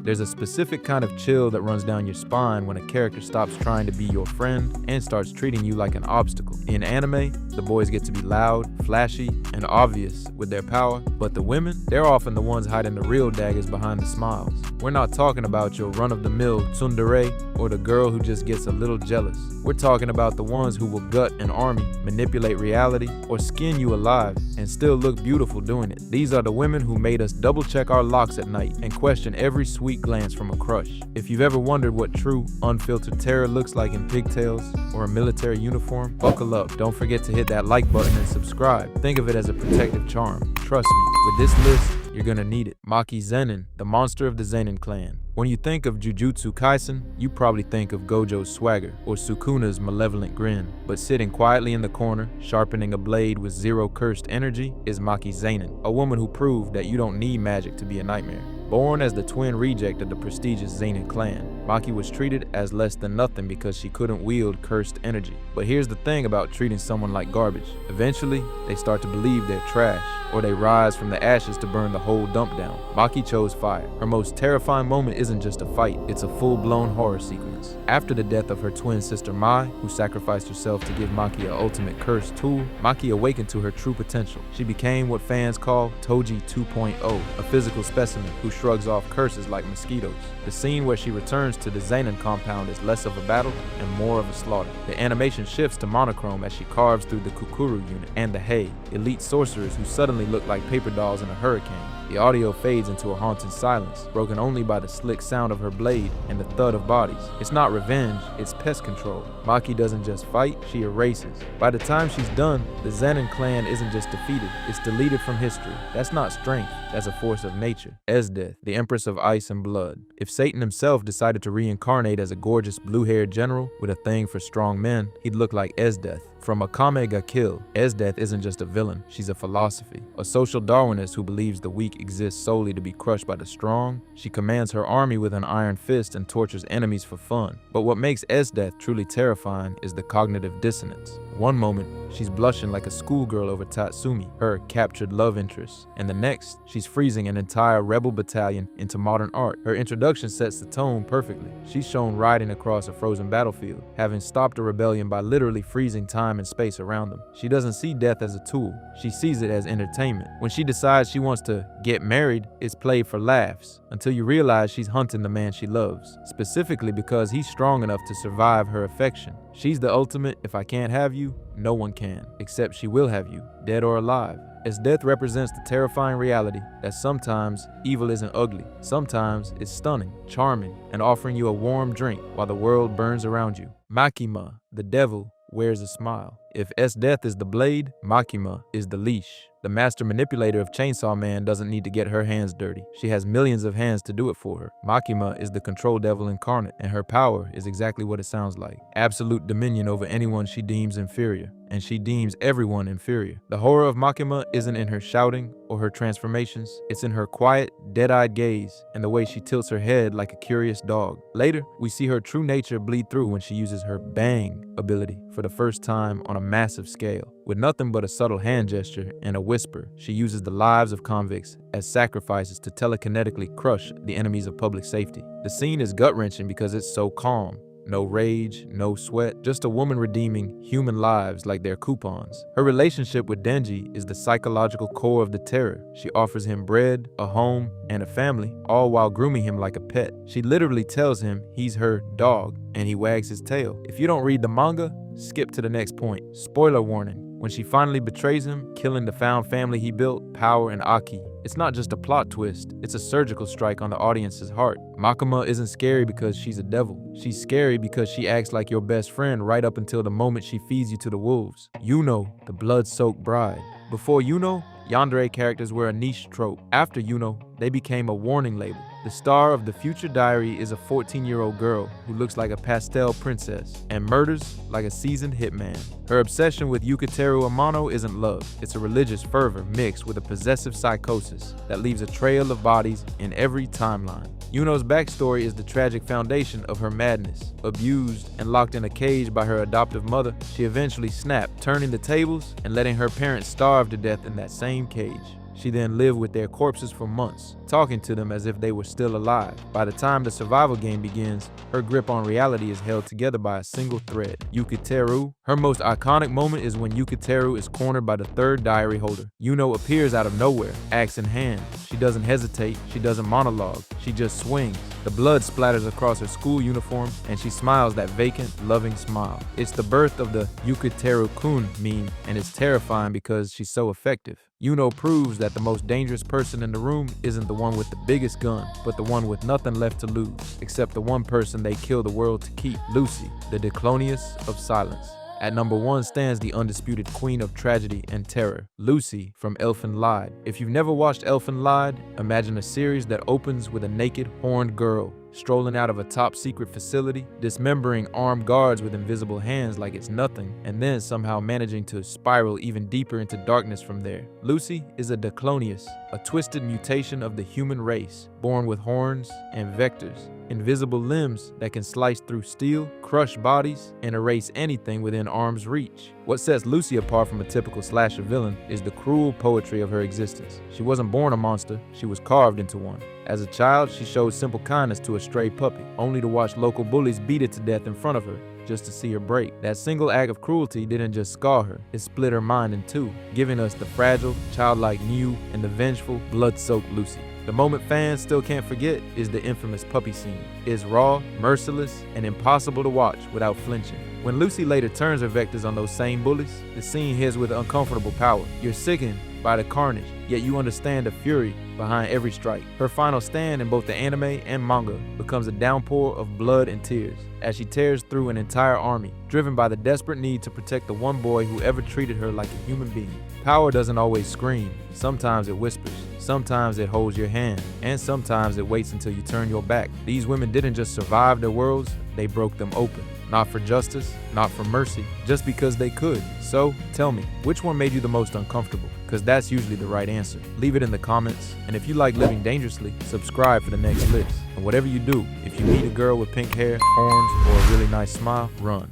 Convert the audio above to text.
There's a specific kind of chill that runs down your spine when a character stops trying to be your friend and starts treating you like an obstacle. In anime, the boys get to be loud, flashy, and obvious with their power, but the women, they're often the ones hiding the real daggers behind the smiles. We're not talking about your run-of-the-mill tsundere or the girl who just gets a little jealous. We're talking about the ones who will gut an army, manipulate reality, or skin you alive and still look beautiful doing it. These are the women who made us double-check our locks at night and question every sweet glance from a crush. If you've ever wondered what true, unfiltered terror looks like in pigtails or a military uniform, buckle up. Don't forget to hit that like button and subscribe. Think of it as a protective charm. Trust me, with this list, you're gonna need it. Maki Zenin, the monster of the Zenin clan. When you think of Jujutsu Kaisen, you probably think of Gojo's swagger or Sukuna's malevolent grin. But sitting quietly in the corner, sharpening a blade with zero cursed energy, is Maki Zenin, a woman who proved that you don't need magic to be a nightmare. Born as the twin reject of the prestigious Zenin clan, Maki was treated as less than nothing because she couldn't wield cursed energy. But here's the thing about treating someone like garbage. Eventually, they start to believe they're trash, or they rise from the ashes to burn the whole dump down. Maki chose fire. Her most terrifying moment isn't just a fight, it's a full-blown horror sequence. After the death of her twin sister Mai, who sacrificed herself to give Maki an ultimate cursed tool, Maki awakened to her true potential. She became what fans call Toji 2.0, a physical specimen who shrugs off curses like mosquitoes. The scene where she returns to the Zenin compound is less of a battle and more of a slaughter. The animation shifts to monochrome as she carves through the Kukuru unit and the Hei, elite sorcerers who suddenly look like paper dolls in a hurricane. The audio fades into a haunting silence, broken only by the slick sound of her blade and the thud of bodies. It's not revenge, it's pest control. Maki doesn't just fight, she erases. By the time she's done, the Zenin clan isn't just defeated, it's deleted from history. That's not strength, that's a force of nature. Esdeath, the empress of ice and blood. If Satan himself decided to reincarnate as a gorgeous blue-haired general with a thing for strong men, he'd look like Esdeath. From Akame ga Kill, Esdeath isn't just a villain, she's a philosophy. A social Darwinist who believes the weak exist solely to be crushed by the strong. She commands her army with an iron fist and tortures enemies for fun. But what makes Esdeath truly terrifying is the cognitive dissonance. One moment, she's blushing like a schoolgirl over Tatsumi, her captured love interest. And the next, she's freezing an entire rebel battalion into modern art. Her introduction sets the tone perfectly. She's shown riding across a frozen battlefield, having stopped a rebellion by literally freezing time and space around them. She doesn't see death as a tool, she sees it as entertainment. When she decides she wants to get married, it's played for laughs, until you realize she's hunting the man she loves, specifically because he's strong enough to survive her affection. She's the ultimate, if I can't have you, no one can, except she will have you, dead or alive. As death represents the terrifying reality that sometimes evil isn't ugly, sometimes it's stunning, charming, and offering you a warm drink while the world burns around you. Makima, the devil, wears a smile. If Esdeath is the blade, Makima is the leash. The master manipulator of Chainsaw Man doesn't need to get her hands dirty. She has millions of hands to do it for her. Makima is the control devil incarnate, and her power is exactly what it sounds like. Absolute dominion over anyone she deems inferior, and she deems everyone inferior. The horror of Makima isn't in her shouting or her transformations. It's in her quiet, dead-eyed gaze and the way she tilts her head like a curious dog. Later, we see her true nature bleed through when she uses her bang ability for the first time on a massive scale. With nothing but a subtle hand gesture and a whisper, she uses the lives of convicts as sacrifices to telekinetically crush the enemies of public safety. The scene is gut-wrenching because it's so calm. No rage, no sweat, just a woman redeeming human lives like they're coupons. Her relationship with Denji is the psychological core of the terror. She offers him bread, a home, and a family, all while grooming him like a pet. She literally tells him he's her dog, and he wags his tail. If you don't read the manga, skip to the next point. Spoiler warning. When she finally betrays him, killing the found family he built, Power and Aki, it's not just a plot twist, it's a surgical strike on the audience's heart. Makima isn't scary because she's a devil. She's scary because she acts like your best friend right up until the moment she feeds you to the wolves. Yuno, the blood-soaked bride. Before Yuno, yandere characters were a niche trope. After Yuno, they became a warning label. The star of the future diary is a 14-year-old girl who looks like a pastel princess and murders like a seasoned hitman. Her obsession with Yukateru Amano isn't love, it's a religious fervor mixed with a possessive psychosis that leaves a trail of bodies in every timeline. Yuno's backstory is the tragic foundation of her madness. Abused and locked in a cage by her adoptive mother, she eventually snapped, turning the tables and letting her parents starve to death in that same cage. She then lived with their corpses for months, talking to them as if they were still alive. By the time the survival game begins, her grip on reality is held together by a single thread. Yukiteru. Her most iconic moment is when Yukiteru is cornered by the third diary holder. Yuno appears out of nowhere, axe in hand. She doesn't hesitate, she doesn't monologue, she just swings. The blood splatters across her school uniform, and she smiles that vacant, loving smile. It's the birth of the Yukiteru-kun meme, and it's terrifying because she's so effective. Yuno proves that the most dangerous person in the room isn't the one with the biggest gun, but the one with nothing left to lose, except the one person they kill the world to keep, Lucy, the Diclonius of silence. At number 1 stands the undisputed queen of tragedy and terror, Lucy from Elfen Lied. If you've never watched Elfen Lied, imagine a series that opens with a naked, horned girl strolling out of a top-secret facility, dismembering armed guards with invisible hands like it's nothing, and then somehow managing to spiral even deeper into darkness from there. Lucy is a Diclonius, a twisted mutation of the human race, born with horns and vectors, invisible limbs that can slice through steel, crush bodies, and erase anything within arm's reach. What sets Lucy apart from a typical slasher villain is the cruel poetry of her existence. She wasn't born a monster, she was carved into one. As a child, she showed simple kindness to a stray puppy, only to watch local bullies beat it to death in front of her, just to see her break. That single act of cruelty didn't just scar her, it split her mind in two, giving us the fragile, childlike Mew and the vengeful, blood-soaked Lucy. The moment fans still can't forget is the infamous puppy scene. It's raw, merciless, and impossible to watch without flinching. When Lucy later turns her vectors on those same bullies, the scene hits with uncomfortable power. You're sickened by the carnage, yet you understand the fury behind every strike. Her final stand in both the anime and manga becomes a downpour of blood and tears as she tears through an entire army, driven by the desperate need to protect the one boy who ever treated her like a human being. Power doesn't always scream. Sometimes it whispers, sometimes it holds your hand, and sometimes it waits until you turn your back. These women didn't just survive their worlds, they broke them open. Not for justice, not for mercy, just because they could. So, tell me, which one made you the most uncomfortable? Because that's usually the right answer. Leave it in the comments, and if you like living dangerously, subscribe for the next list. And whatever you do, if you meet a girl with pink hair, horns, or a really nice smile, run.